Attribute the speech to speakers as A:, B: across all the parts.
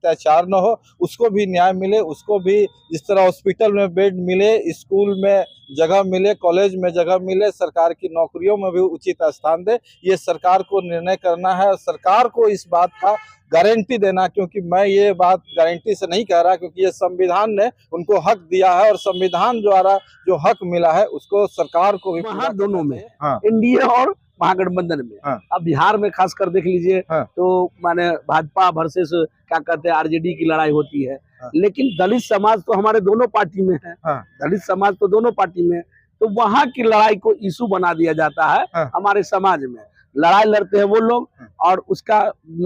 A: अत्याचार न हो, उसको भी न्याय मिले, उसको भी जिस तरह हॉस्पिटल में बेड मिले, स्कूल में जगह मिले, कॉलेज में जगह मिले, सरकार की नौकरियों में भी उचित स्थान दे। ये सरकार को निर्णय करना है और सरकार को इस बात का गारंटी देना, क्योंकि मैं ये बात गारंटी से नहीं कह रहा, क्योंकि ये संविधान ने उनको हक दिया है और संविधान द्वारा जो हक मिला है उसको सरकार को भी
B: वहाँ दोनों में
A: हाँ।
B: एनडीए और महागठबंधन में
A: हाँ।
B: अब बिहार में खास कर देख लीजिए
A: हाँ।
B: तो माने भाजपा वर्सेस क्या कहते हैं आरजेडी की लड़ाई होती है।
A: हाँ।
B: लेकिन दलित समाज तो हमारे दोनों पार्टी में है।
A: हाँ।
B: दलित समाज तो दोनों पार्टी में है, तो वहाँ की लड़ाई को इशू बना दिया जाता है।
A: हाँ।
B: हमारे समाज में लड़ाई लड़ते हैं वो लोग और उसका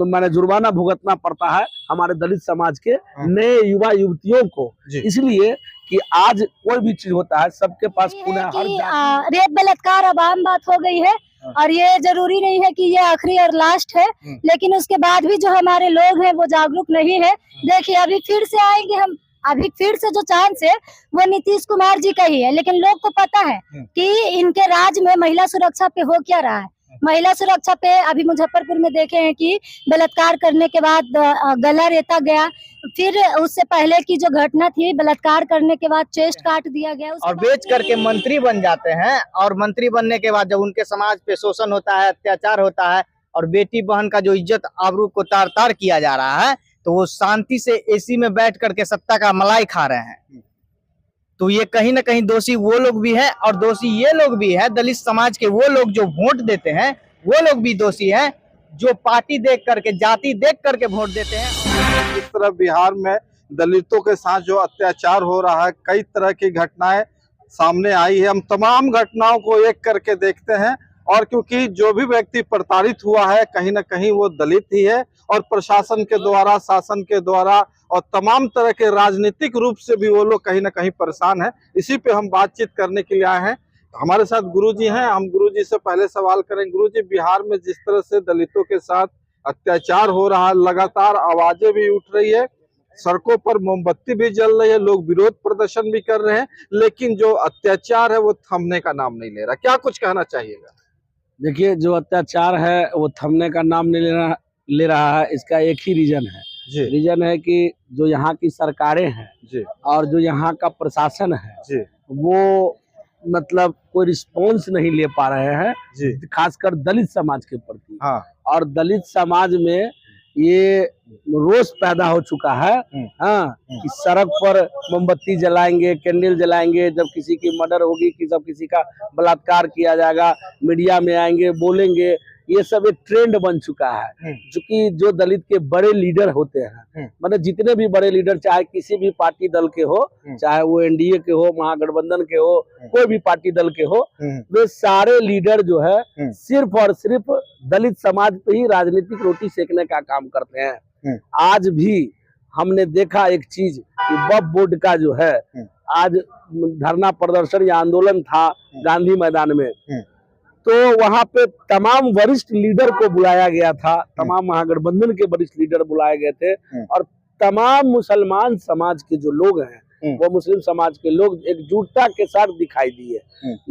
B: माने जुर्माना भुगतना पड़ता है हमारे दलित समाज के नए युवा युवतियों को। इसलिए कि आज कोई भी चीज होता है सबके पास पुनः हर
C: रेप बलात्कार अब आम बात हो गई है और ये जरूरी नहीं है कि ये आखिरी और लास्ट है, लेकिन उसके बाद भी जो हमारे लोग हैं वो जागरूक नहीं है। देखिए अभी फिर से आएंगे हम, अभी फिर से जो चांस है वो नीतीश कुमार जी का ही है, लेकिन लोग को पता है कि इनके राज में महिला सुरक्षा पे हो क्या रहा है। महिला सुरक्षा पे अभी मुजफ्फरपुर में देखे हैं कि बलात्कार करने के बाद गला रेता गया, फिर उससे पहले की जो घटना थी बलात्कार करने के बाद चेस्ट काट दिया गया
D: और बेच करके मंत्री बन जाते हैं। और मंत्री बनने के बाद जब उनके समाज पे शोषण होता है, अत्याचार होता है और बेटी बहन का जो इज्जत आबरू को तार तार किया जा रहा है, तो वो शांति से एसी में बैठ करके सत्ता का मलाई खा रहे हैं। तो ये कहीं ना कहीं दोषी वो लोग भी है और दोषी ये लोग भी है। दलित समाज के वो लोग जो वोट देते हैं वो लोग भी दोषी हैं, जो पार्टी देख करके, जाति देख करके वोट देते हैं।
A: इस तरह बिहार में दलितों के साथ जो अत्याचार हो रहा है, कई तरह की घटनाएं सामने आई है। हम तमाम घटनाओं को एक करके देखते हैं और क्योंकि जो भी व्यक्ति प्रताड़ित हुआ है कहीं ना कहीं वो दलित ही है और प्रशासन के द्वारा, शासन के द्वारा और तमाम तरह के राजनीतिक रूप से भी वो लोग कहीं ना कहीं परेशान है। इसी पे हम बातचीत करने के लिए आए हैं। हमारे साथ गुरुजी हैं। हम गुरुजी से पहले सवाल करें। गुरुजी, बिहार में जिस तरह से दलितों के साथ अत्याचार हो रहा है, लगातार आवाजें भी उठ रही है, सड़कों पर मोमबत्ती भी जल रही है, लोग विरोध प्रदर्शन भी कर रहे हैं, लेकिन जो अत्याचार है वो थमने का नाम नहीं ले रहा। क्या कुछ कहना चाहिएगा?
B: देखिए, जो अत्याचार है वो थमने का नाम नहीं ले रहा है। इसका एक ही रीजन है। रीजन है कि जो यहाँ की सरकारें हैं और जो यहाँ का प्रशासन है वो मतलब कोई रिस्पॉन्स नहीं ले पा रहे हैं, खासकर दलित समाज के प्रति।
A: हाँ।
B: और दलित समाज में ये रोष पैदा हो चुका है। हाँ, कि सड़क पर मोमबत्ती जलाएंगे, कैंडल जलाएंगे जब किसी की मर्डर होगी, कि जब किसी का बलात्कार किया जाएगा, मीडिया में आएंगे, बोलेंगे। ये सब एक ट्रेंड बन चुका है। क्योंकि जो दलित के बड़े लीडर होते हैं, मतलब जितने भी बड़े लीडर, चाहे किसी भी पार्टी दल के हो, चाहे वो एनडीए के हो, महागठबंधन के हो, कोई भी पार्टी दल के हो, वे सारे लीडर जो है सिर्फ और सिर्फ दलित समाज पे ही राजनीतिक रोटी सेकने का काम करते हैं। आज भी हमने देखा एक चीज कि वक्फ बोर्ड का जो है आज धरना प्रदर्शन या आंदोलन था गांधी मैदान में, तो वहां पे तमाम वरिष्ठ लीडर को बुलाया गया था, तमाम महागठबंधन के वरिष्ठ लीडर बुलाए गए थे और तमाम मुसलमान समाज के जो लोग हैं वो मुस्लिम समाज के लोग एकजुटता के साथ दिखाई दिए।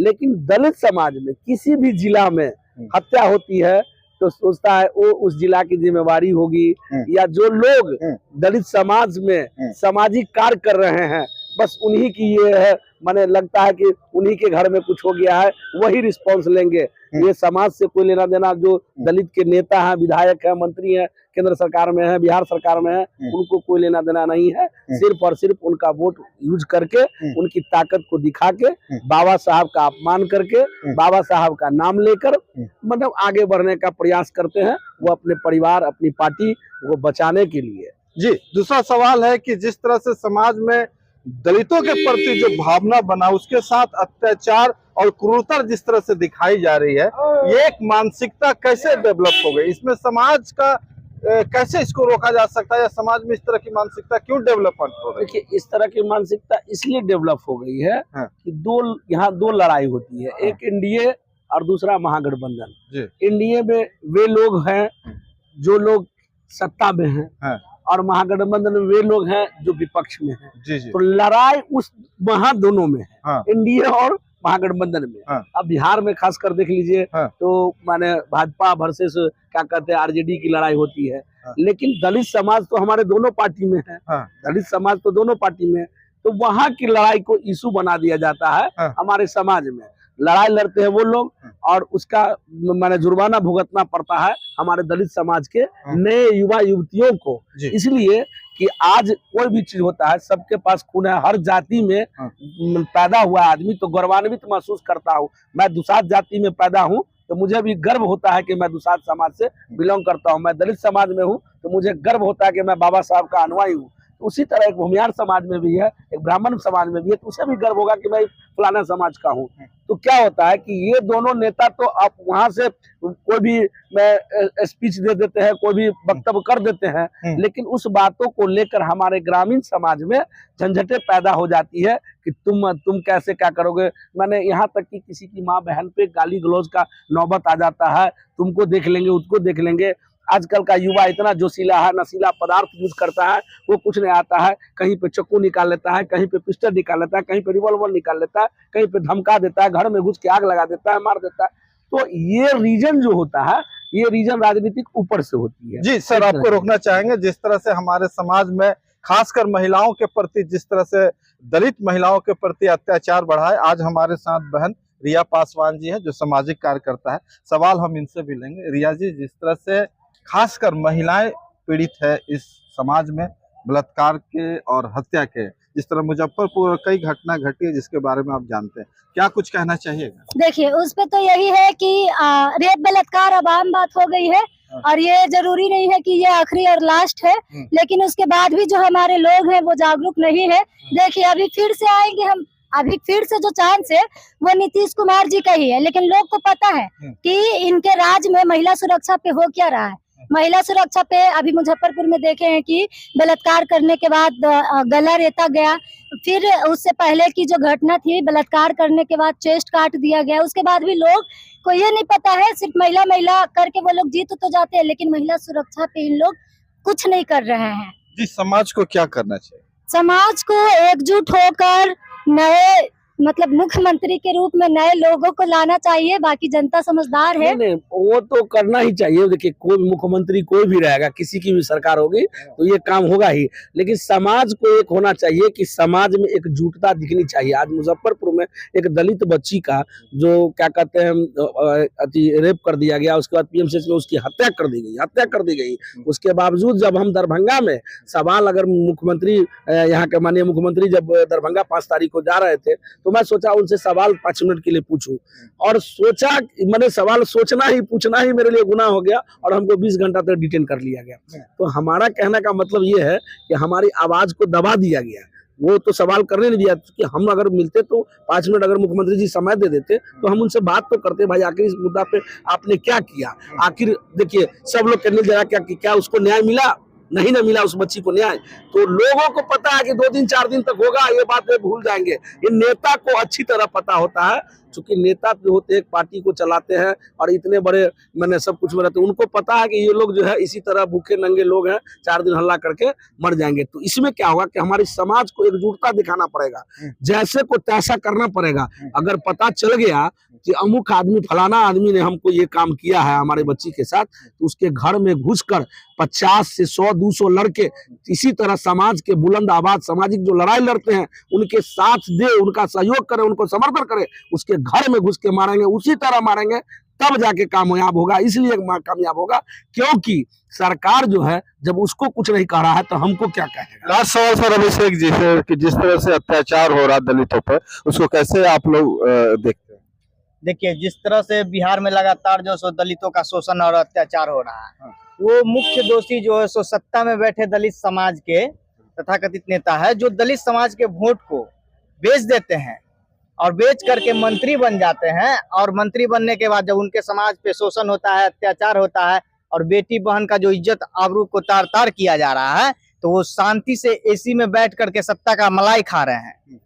B: लेकिन दलित समाज में किसी भी जिला में हत्या होती है तो सोचता है वो उस जिला की जिम्मेवारी होगी, या जो लोग दलित समाज में सामाजिक कार्य कर रहे हैं बस उन्हीं की ये है, माने लगता है कि उन्हीं के घर में कुछ हो गया है वही रिस्पॉन्स लेंगे। ये समाज से कोई लेना देना, जो दलित के नेता हैं, विधायक हैं, मंत्री हैं, केंद्र सरकार में है, बिहार सरकार में है, उनको कोई लेना देना नहीं है। सिर्फ और सिर्फ उनका वोट यूज करके, उनकी ताकत को दिखा के, बाबा साहब का अपमान करके, बाबा साहब का नाम लेकर मतलब आगे बढ़ने का प्रयास करते हैं, वो अपने परिवार, अपनी पार्टी को बचाने के लिए।
A: जी, दूसरा सवाल है कि जिस तरह से समाज में दलितों के प्रति जो भावना बना, उसके साथ अत्याचार और क्रूरता जिस तरह से दिखाई जा रही है, ये एक मानसिकता कैसे डेवलप हो गई? इसमें समाज का कैसे इसको रोका जा सकता है, या समाज में इस तरह की मानसिकता क्यों डेवलपमेंट हो गई?
B: देखिए, इस तरह की मानसिकता इसलिए डेवलप हो गई है कि यहाँ दो लड़ाई होती है, एक एनडीए और दूसरा महागठबंधन। एनडीए में वे लोग हैं जो लोग सत्ता में हैं और महागठबंधन में वे लोग हैं जो विपक्ष में हैं। तो लड़ाई उस वहाँ दोनों में है, एनडीए और महागठबंधन में। अब बिहार में खास कर देख लीजिए तो माने भाजपा वर्सेस क्या कहते हैं आरजेडी की लड़ाई होती है।
A: हाँ।
B: लेकिन दलित समाज तो हमारे दोनों पार्टी में है।
A: हाँ।
B: दलित समाज तो दोनों पार्टी में है, तो वहां की लड़ाई को इशू बना दिया जाता है।
A: हाँ।
B: हमारे समाज में लड़ाई लड़ते हैं वो लोग और उसका माने जुर्माना भुगतना पड़ता है हमारे दलित समाज के नए युवा युवतियों को। इसलिए कि आज कोई भी चीज होता है, सबके पास खून है, हर जाति में पैदा हुआ आदमी तो गौरवान्वित महसूस करता हूँ। मैं दुसाध जाति में पैदा हूँ तो मुझे भी गर्व होता है कि मैं दुसाध समाज से बिलोंग करता हूँ। मैं दलित समाज में हूँ तो मुझे गर्व होता है कि मैं बाबा साहब का अनुयायी हूँ। तो उसी तरह एक भूमियार समाज में भी है, एक ब्राह्मण समाज में भी है, तो उसे भी गर्व होगा कि मैं फलाना समाज का हूँ। तो क्या होता है कि ये दोनों नेता तो आप वहां से कोई भी स्पीच दे देते हैं, कोई भी वक्तव्य कर देते हैं, लेकिन उस बातों को लेकर हमारे ग्रामीण समाज में झंझटें पैदा हो जाती है कि तुम कैसे क्या करोगे। मैंने यहाँ तक कि किसी की माँ बहन पे गाली गलौज का नौबत आ जाता है, तुमको देख लेंगे, उसको देख लेंगे। आजकल का युवा इतना जोशीला है, नशीला पदार्थ यूज करता है, वो कुछ नहीं आता है, कहीं पे चाकू निकाल लेता है, कहीं पे पिस्टल निकाल लेता है, कहीं पे रिवॉल्वर निकाल लेता है, कहीं पे धमका देता है, घर में घुस के आग लगा देता है, मार देता है। तो ये रीजन जो होता है, ये रीजन राजनीतिक ऊपर से होती है।
A: जी सर, आपको रोकना चाहेंगे, जिस तरह से हमारे समाज में खासकर महिलाओं के प्रति, जिस तरह से दलित महिलाओं के प्रति अत्याचार बढ़ा है। आज हमारे साथ बहन रिया पासवान जी है जो सामाजिक कार्यकर्ता है। सवाल हम इनसे भी लेंगे। रिया जी, जिस तरह से खासकर महिलाएं पीड़ित है इस समाज में बलात्कार के और हत्या के, जिस तरह मुजफ्फरपुर कई घटना घटी है जिसके बारे में आप जानते हैं, क्या कुछ कहना चाहिएगा?
C: देखिए, उस पे तो यही है कि रेप बलात्कार अब आम बात हो गई है और ये जरूरी नहीं है कि ये आखिरी और लास्ट है, लेकिन उसके बाद भी जो हमारे लोग हैं वो जागरूक नहीं है। देखिए, अभी फिर से आएंगे हम, अभी फिर से जो चांस है वो नीतीश कुमार जी का ही है, लेकिन लोग को पता है कि इनके राज में महिला सुरक्षा पे हो क्या रहा है। महिला सुरक्षा पे अभी मुजफ्फरपुर में देखे हैं कि बलात्कार करने के बाद गला रेता गया, फिर उससे पहले की जो घटना थी बलात्कार करने के बाद चेस्ट काट दिया गया। उसके बाद भी लोग को ये नहीं पता है, सिर्फ महिला महिला करके वो लोग जीत तो जाते हैं, लेकिन महिला सुरक्षा पे इन लोग कुछ नहीं कर रहे हैं।
A: जी, समाज को क्या करना चाहिए?
C: समाज को एकजुट होकर नए मतलब मुख्यमंत्री के रूप में नए लोगों को लाना चाहिए। बाकी जनता समझदार है।
B: नहीं, वो तो करना ही चाहिए। देखिए, कोई मुख्यमंत्री कोई भी रहेगा, किसी की भी सरकार होगी तो ये काम होगा ही, लेकिन समाज को एक होना चाहिए कि समाज में एकजुटता दिखनी चाहिए। आज मुजफ्फरपुर में एक दलित बच्ची का जो क्या कहते हैं रेप कर दिया गया, उसके बाद पीएमसीएच में उसकी हत्या कर दी गई। उसके बावजूद जब हम दरभंगा में सवाल, अगर मुख्यमंत्री यहाँ के माननीय मुख्यमंत्री जब दरभंगा 5 तारीख को जा रहे थे तो मैं सोचा उनसे सवाल 5 मिनट के लिए पूछूं, और सोचा मैंने सवाल पूछना ही मेरे लिए गुनाह हो गया और हमको 20 घंटा तक डिटेन कर लिया गया। तो हमारा कहने का मतलब ये है कि हमारी आवाज को दबा दिया गया, वो तो सवाल करने नहीं दिया कि हम अगर मिलते तो 5 मिनट अगर मुख्यमंत्री जी समय दे देते तो हम उनसे बात तो करते, भाई आखिर इस मुद्दा पे आपने क्या किया। आखिर देखिए, सब लोग कहने जरा क्या उसको न्याय मिला? नहीं ना मिला उस बच्ची को न्याय। तो लोगों को पता है कि 2 दिन 4 दिन तक होगा, ये बात वे भूल जाएंगे। ये नेता को अच्छी तरह पता होता है, चूंकि नेता जो होते हैं एक पार्टी को चलाते हैं और इतने बड़े मैंने सब कुछ में रहते हैं, उनको पता है कि ये लोग जो है इसी तरह भूखे नंगे लोग हैं, 4 दिन हल्ला करके मर जाएंगे। तो इसमें क्या होगा कि हमारे समाज को एकजुटता दिखाना पड़ेगा, जैसे को तैसा करना पड़ेगा। अगर पता चल गया कि अमुक आदमी, फलाना आदमी ने हमको ये काम किया है हमारे बच्ची के साथ, तो उसके घर में घुसकर 50 से 100-200 लड़के इसी तरह समाज के बुलंद आवाज, सामाजिक जो लड़ाई लड़ते हैं उनके साथ दे, उनका सहयोग करे, उनको समर्थन करे, उसके घर में घुस के मारेंगे, उसी तरह मारेंगे, तब जाके कामयाब होगा। इसलिए कामयाब होगा क्योंकि सरकार जो है जब उसको कुछ नहीं कह रहा है तो हमको क्या कहेगा।
A: लास्ट सवाल सर अभिषेक जी से कि जिस तरह से अत्याचार हो रहा दलितों पर, उसको कैसे आप लोग देखते हैं?
D: देखिए, जिस तरह से बिहार में लगातार जो सो दलितों का शोषण और अत्याचार हो रहा है, वो मुख्य दोषी जो है सो सत्ता में बैठे दलित समाज के तथाकथित नेता है, जो दलित समाज के वोट को बेच देते हैं और बेच करके मंत्री बन जाते हैं। और मंत्री बनने के बाद जब उनके समाज पे शोषण होता है, अत्याचार होता है और बेटी बहन का जो इज्जत आबरू को तार तार किया जा रहा है, तो वो शांति से एसी में बैठ करके सत्ता का मलाई खा रहे हैं।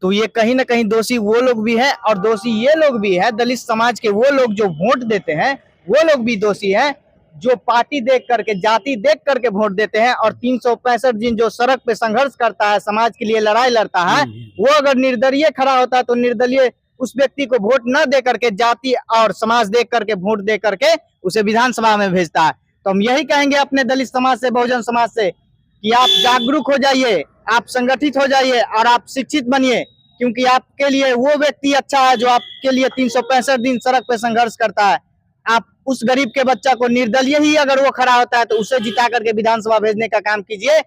D: तो ये कहीं ना कहीं दोषी वो लोग भी है और दोषी ये लोग भी है, दलित समाज के वो लोग जो वोट देते हैं वो लोग भी दोषी हैं, जो पार्टी देख करके, जाति देख करके वोट देते हैं। और 365 दिन जो सड़क पे संघर्ष करता है, समाज के लिए लड़ाई लड़ता है, वो अगर निर्दलीय खड़ा होता है तो निर्दलीय उस व्यक्ति को वोट न दे करके जाति और समाज देख करके वोट दे करके उसे विधानसभा में भेजता है। तो हम यही कहेंगे अपने दलित समाज से, बहुजन समाज से, कि आप जागरूक हो जाइए, आप संगठित हो जाइए और आप शिक्षित बनिए, क्योंकि आपके लिए वो व्यक्ति अच्छा है जो आपके लिए 365 दिन सड़क पे संघर्ष करता है। आप उस गरीब के बच्चा को निर्दलीय ही अगर वो खड़ा होता है तो उसे जिता करके विधानसभा भेजने का काम कीजिए।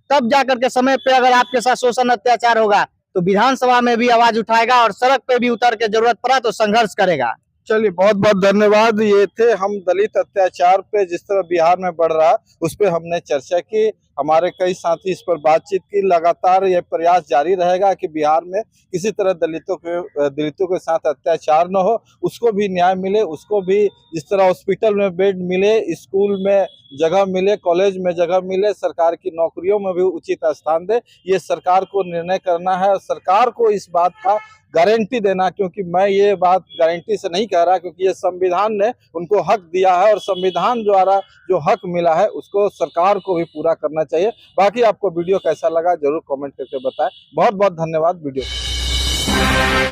D: तब जाकर के समय पे अगर आपके साथ शोषण अत्याचार होगा तो विधानसभा में भी आवाज उठाएगा और सड़क पे भी उतर के जरूरत पड़ा तो संघर्ष करेगा।
A: चलिए, बहुत बहुत धन्यवाद। ये थे हम दलित अत्याचार पे जिस तरह बिहार में बढ़ रहा है उस पे हमने चर्चा की। हमारे कई साथी इस पर बातचीत की। लगातार यह प्रयास जारी रहेगा कि बिहार में किसी तरह दलितों के साथ अत्याचार न हो, उसको भी न्याय मिले, उसको भी जिस तरह हॉस्पिटल में बेड मिले, स्कूल में जगह मिले, कॉलेज में जगह मिले, सरकार की नौकरियों में भी उचित स्थान दे। ये सरकार को निर्णय करना है, सरकार को इस बात का गारंटी देना, क्योंकि मैं ये बात गारंटी से नहीं कह रहा, क्योंकि ये संविधान ने उनको हक दिया है और संविधान द्वारा जो हक मिला है उसको सरकार को भी पूरा करना चाहिए। बाकी आपको वीडियो कैसा लगा जरूर कमेंट करके बताएं। बहुत बहुत धन्यवाद वीडियो।